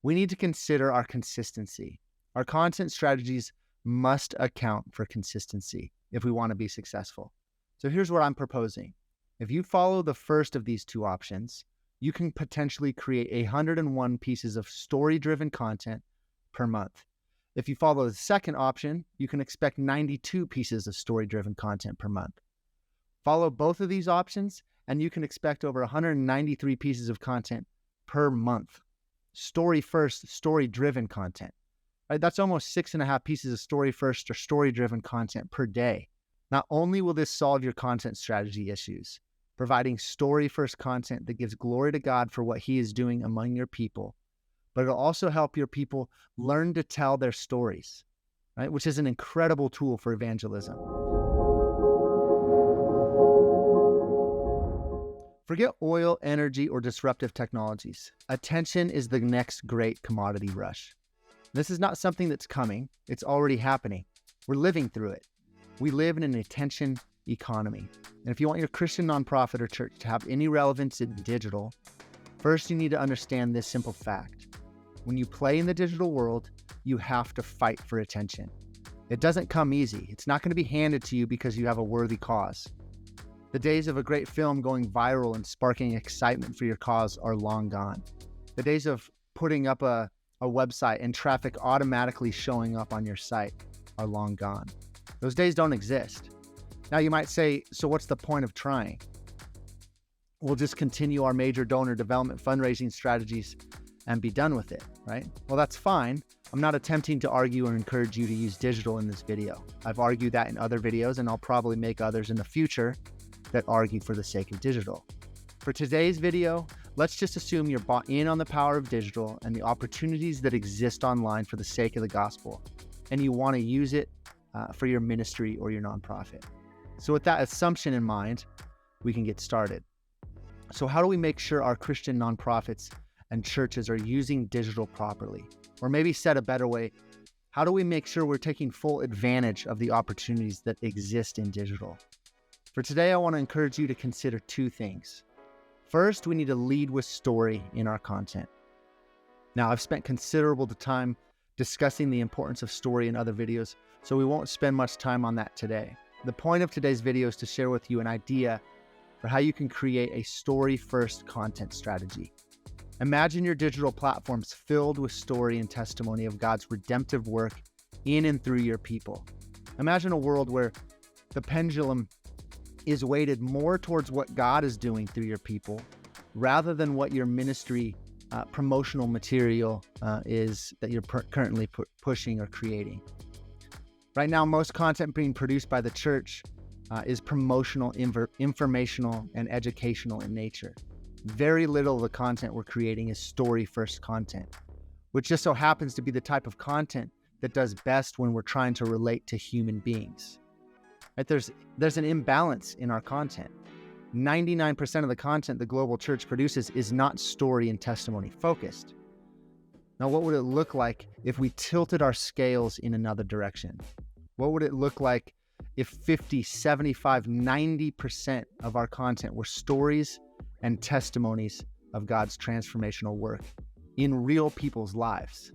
We need to consider our consistency. Our content strategies must account for consistency if we want to be successful. So here's what I'm proposing. If you follow the first of these two options, you can potentially create 101 pieces of story-driven content per month. If you follow the second option, you can expect 92 pieces of story-driven content per month. Follow both of these options, and you can expect over 193 pieces of content per month. Story first, story-driven content. Right? That's almost 6.5 pieces of story first or story-driven content per day. Not only will this solve your content strategy issues, providing story-first content that gives glory to God for what He is doing among your people, but it'll also help your people learn to tell their stories, right? Which is an incredible tool for evangelism. Forget oil, energy, or disruptive technologies. Attention is the next great commodity rush. This is not something that's coming. It's already happening. We're living through it. We live in an attention economy. And if you want your Christian nonprofit or church to have any relevance in digital, first you need to understand this simple fact. When you play in the digital world, you have to fight for attention. It doesn't come easy. It's not going to be handed to you because you have a worthy cause. The days of a great film going viral and sparking excitement for your cause are long gone. The days of putting up a website and traffic automatically showing up on your site are long gone. Those days don't exist. Now you might say, so what's the point of trying? We'll just continue our major donor development fundraising strategies and be done with it, right? Well, that's fine. I'm not attempting to argue or encourage you to use digital in this video. I've argued that in other videos, and I'll probably make others in the future that argue for the sake of digital. For today's video, let's just assume you're bought in on the power of digital and the opportunities that exist online for the sake of the gospel, and you want to use it for your ministry or your nonprofit. So with that assumption in mind, we can get started. So how do we make sure our Christian nonprofits and churches are using digital properly? Or maybe said a better way, how do we make sure we're taking full advantage of the opportunities that exist in digital? For today, I want to encourage you to consider two things. First, we need to lead with story in our content. Now, I've spent considerable time discussing the importance of story in other videos, so we won't spend much time on that today. The point of today's video is to share with you an idea for how you can create a story-first content strategy. Imagine your digital platforms filled with story and testimony of God's redemptive work in and through your people. Imagine a world where the pendulum is weighted more towards what God is doing through your people rather than what your ministry promotional material is that you're currently pushing or creating. Right now, most content being produced by the church is promotional, informational, and educational in nature. Very little of the content we're creating is story-first content, which just so happens to be the type of content that does best when we're trying to relate to human beings. Right? There's an imbalance in our content. 99% of the content the global church produces is not story and testimony focused. Now, what would it look like if we tilted our scales in another direction? What would it look like if 50, 75, 90% of our content were stories and testimonies of God's transformational work in real people's lives?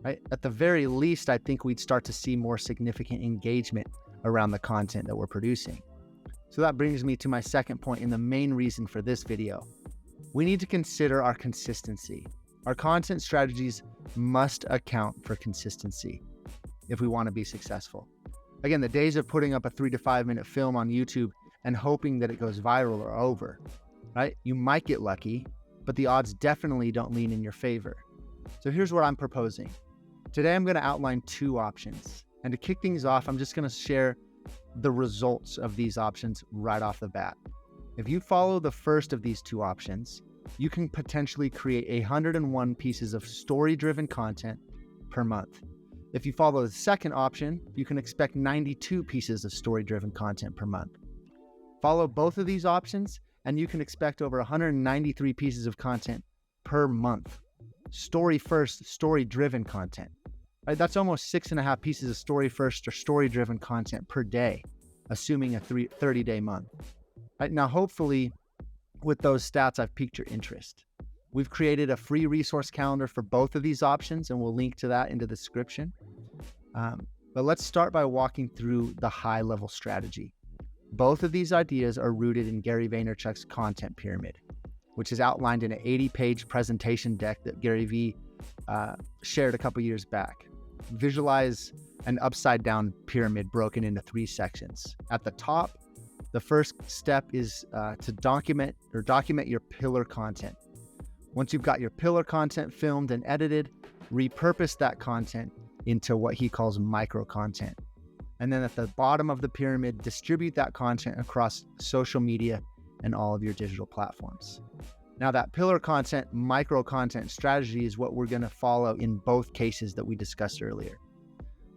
Right? At the very least, I think we'd start to see more significant engagement around the content that we're producing. So that brings me to my second point and the main reason for this video. We need to consider our consistency. Our content strategies must account for consistency if we want to be successful. Again, the days of putting up a 3 to 5 minute film on YouTube and hoping that it goes viral are over, right? You might get lucky, but the odds definitely don't lean in your favor. So here's what I'm proposing. Today, I'm going to outline two options. And to kick things off, I'm just going to share the results of these options right off the bat. If you follow the first of these two options, you can potentially create 101 pieces of story-driven content per month. If you follow the second option, you can expect 92 pieces of story-driven content per month. Follow both of these options, and you can expect over 193 pieces of content per month. Story-first, story-driven content. Right? That's almost 6.5 pieces of story-first or story-driven content per day, assuming a 30-day month. Right? Now, hopefully, with those stats, I've piqued your interest. We've created a free resource calendar for both of these options, and we'll link to that in the description. But let's start by walking through the high-level strategy. Both of these ideas are rooted in Gary Vaynerchuk's content pyramid, which is outlined in an 80-page presentation deck that Gary V shared a couple years back. Visualize an upside-down pyramid broken into 3 sections. At the top, the first step is to document your pillar content. Once you've got your pillar content filmed and edited, repurpose that content into what he calls micro content. And then at the bottom of the pyramid, distribute that content across social media and all of your digital platforms. Now, that pillar content, micro content strategy is what we're going to follow in both cases that we discussed earlier.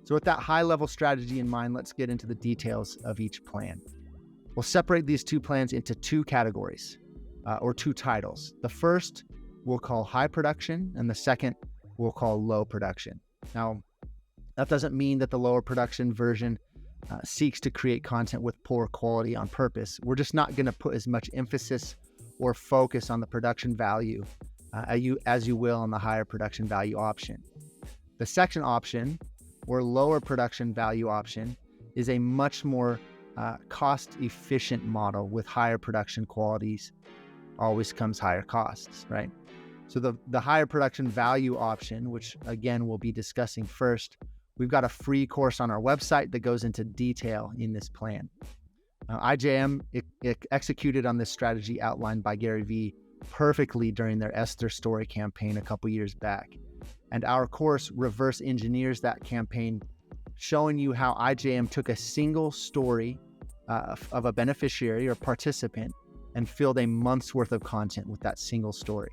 So with that high level strategy in mind, let's get into the details of each plan. We'll separate these 2 plans into 2 categories or 2 titles. The first we'll call high production, and the second we'll call low production. Now, that doesn't mean that the lower production version seeks to create content with poor quality on purpose. We're just not going to put as much emphasis or focus on the production value as you will on the higher production value option. The second option, or lower production value option, is a much more cost-efficient model. With higher production qualities always comes higher costs, right? So the higher production value option, which again we'll be discussing first, we've got a free course on our website that goes into detail in this plan. IJM executed on this strategy outlined by Gary V perfectly during their Esther Story campaign a couple years back. And our course reverse engineers that campaign, showing you how IJM took a single story of a beneficiary or participant and filled a month's worth of content with that single story.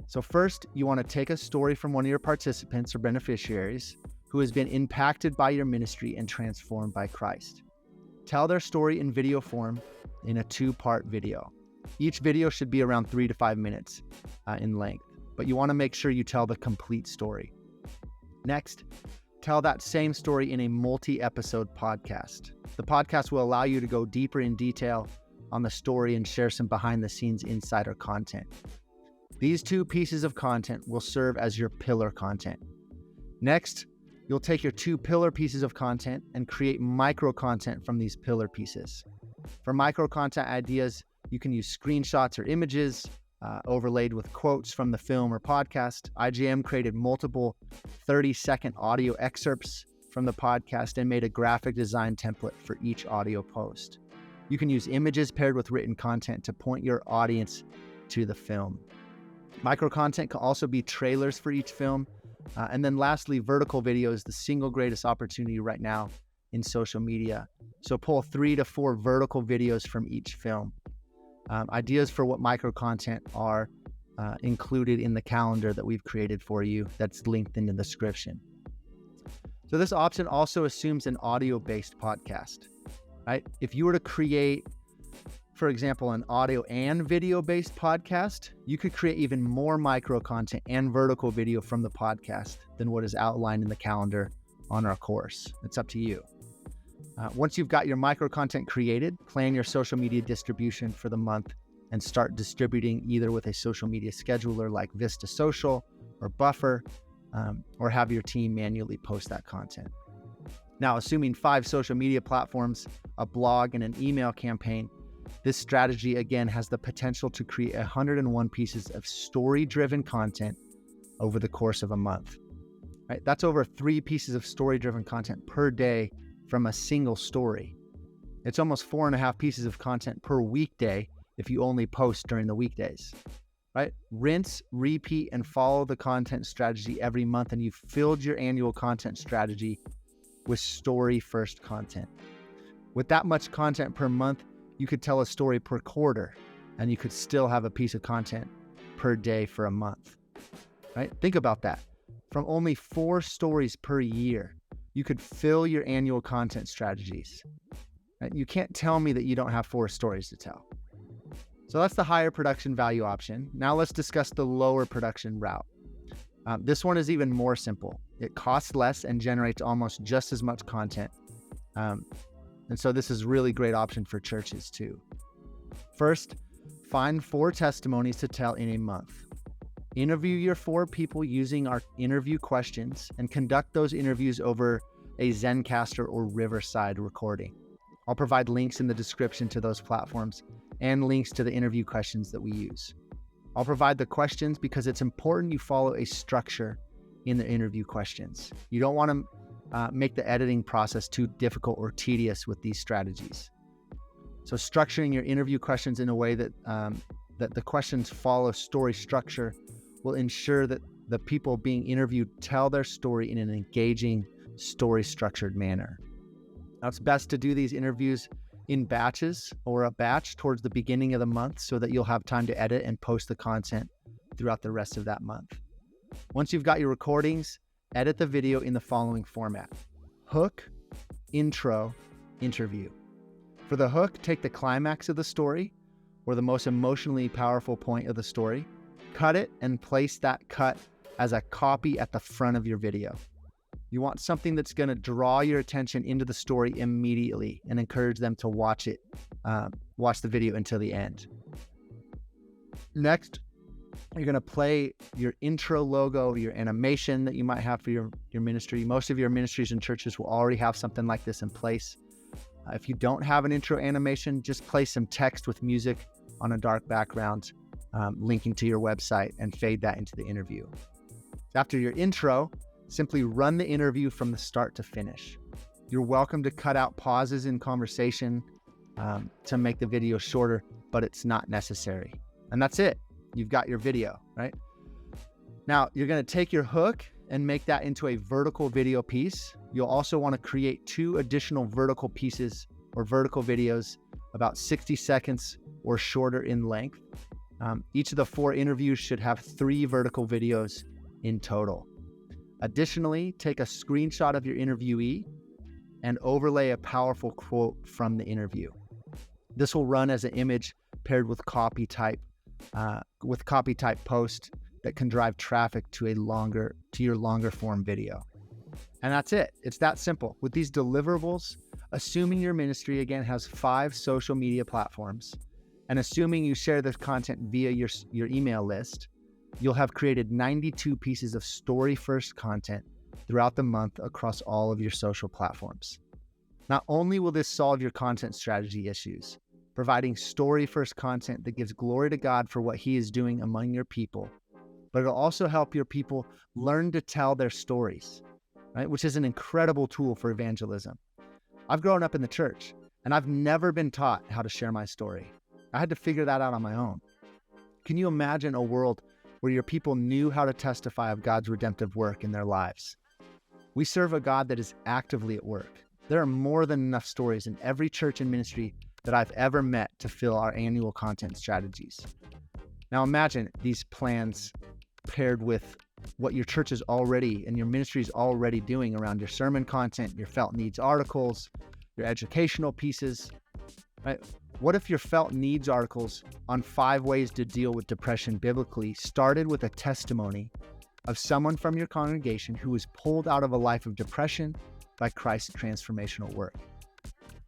So first, you want to take a story from one of your participants or beneficiaries who has been impacted by your ministry and transformed by Christ. Tell their story in video form in a 2-part video. Each video should be around 3 to 5 minutes in length, but you want to make sure you tell the complete story. Next, tell that same story in a multi-episode podcast. The podcast will allow you to go deeper in detail on the story and share some behind-the-scenes insider content. These 2 pieces of content will serve as your pillar content. Next, you'll take your 2 pillar pieces of content and create micro content from these pillar pieces. For micro content ideas, you can use screenshots or images overlaid with quotes from the film or podcast. IGM created multiple 30-second audio excerpts from the podcast and made a graphic design template for each audio post. You can use images paired with written content to point your audience to the film. Micro content can also be trailers for each film. And then lastly, vertical video is the single greatest opportunity right now in social media. So pull 3 to 4 vertical videos from each film. Ideas for what micro content are included in the calendar that we've created for you that's linked in the description. So this option also assumes an audio-based podcast, right? If you were to create, for example, an audio and video-based podcast, you could create even more micro content and vertical video from the podcast than what is outlined in the calendar on our course. It's up to you. Once you've got your micro content created, plan your social media distribution for the month and start distributing either with a social media scheduler like Vista Social or Buffer, or have your team manually post that content. Now, assuming 5 social media platforms, a blog, and an email campaign, this strategy again has the potential to create 101 pieces of story-driven content over the course of a month. Right? That's over 3 pieces of story-driven content per day from a single story. It's almost 4.5 pieces of content per weekday if you only post during the weekdays. Right? Rinse, repeat, and follow the content strategy every month, and you've filled your annual content strategy with story-first content. With that much content per month, you could tell a story per quarter, and you could still have a piece of content per day for a month. Right? Think about that. From only 4 stories per year, you could fill your annual content strategies. Right? You can't tell me that you don't have 4 stories to tell. So that's the higher production value option. Now let's discuss the lower production route. This one is even more simple. It costs less and generates almost just as much content. And so this is a really great option for churches too. First, find 4 testimonies to tell in a month. Interview your 4 people using our interview questions and conduct those interviews over a Zencaster or Riverside recording. I'll provide links in the description to those platforms and links to the interview questions that we use. I'll provide the questions because it's important you follow a structure in the interview questions. You don't want to make the editing process too difficult or tedious with these strategies. So structuring your interview questions in a way that the questions follow story structure will ensure that the people being interviewed tell their story in an engaging, story-structured manner. Now, it's best to do these interviews in batches or a batch towards the beginning of the month so that you'll have time to edit and post the content throughout the rest of that month. Once you've got your recordings, edit the video in the following format: hook, intro, interview. For the hook, take the climax of the story or the most emotionally powerful point of the story, cut it and place that cut as a copy at the front of your video. You want something that's going to draw your attention into the story immediately and encourage them to watch the video until the end. Next, you're going to play your intro logo, your animation that you might have for your ministry. Most of your ministries and churches will already have something like this in place. If you don't have an intro animation, just play some text with music on a dark background, linking to your website, and fade that into the interview. After your intro, simply run the interview from the start to finish. You're welcome to cut out pauses in conversation to make the video shorter, but it's not necessary. And that's it. You've got your video, right? Now, you're going to take your hook and make that into a vertical video piece. You'll also want to create 2 additional vertical pieces or vertical videos about 60 seconds or shorter in length. Each of the 4 interviews should have 3 vertical videos in total. Additionally, take a screenshot of your interviewee and overlay a powerful quote from the interview. This will run as an image paired with copy type post that can drive traffic to your longer form video. And that's it. It's that simple. With these deliverables, assuming your ministry again has 5 social media platforms, and assuming you share this content via your email list, you'll have created 92 pieces of story-first content throughout the month across all of your social platforms. Not only will this solve your content strategy issues, providing story-first content that gives glory to God for what He is doing among your people, but it'll also help your people learn to tell their stories, right? Which is an incredible tool for evangelism. I've grown up in the church, and I've never been taught how to share my story. I had to figure that out on my own. Can you imagine a world where your people knew how to testify of God's redemptive work in their lives? We serve a God that is actively at work. There are more than enough stories in every church and ministry that I've ever met to fill our annual content strategies. Now imagine these plans paired with what your church is already and your ministry is already doing around your sermon content, your felt needs articles, your educational pieces, right? What if your felt needs articles on 5 ways to deal with depression biblically started with a testimony of someone from your congregation who was pulled out of a life of depression by Christ's transformational work?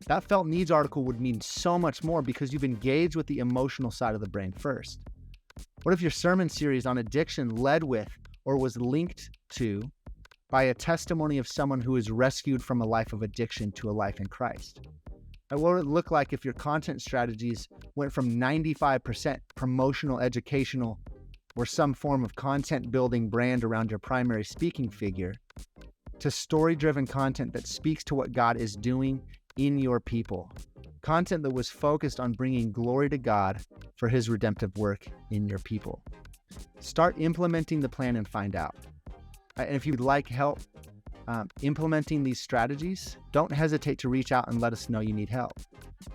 That felt needs article would mean so much more because you've engaged with the emotional side of the brain first. What if your sermon series on addiction led with or was linked to by a testimony of someone who was rescued from a life of addiction to a life in Christ? And what would it look like if your content strategies went from 95% promotional, educational, or some form of content building brand around your primary speaking figure to story-driven content that speaks to what God is doing in your people? Content that was focused on bringing glory to God for His redemptive work in your people. Start implementing the plan and find out. And if you'd like help implementing these strategies, don't hesitate to reach out and let us know you need help.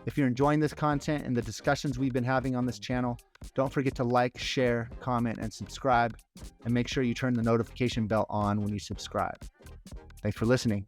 If you're enjoying this content and the discussions we've been having on this channel, don't forget to like, share, comment, and subscribe, and make sure you turn the notification bell on when you subscribe. Thanks for listening.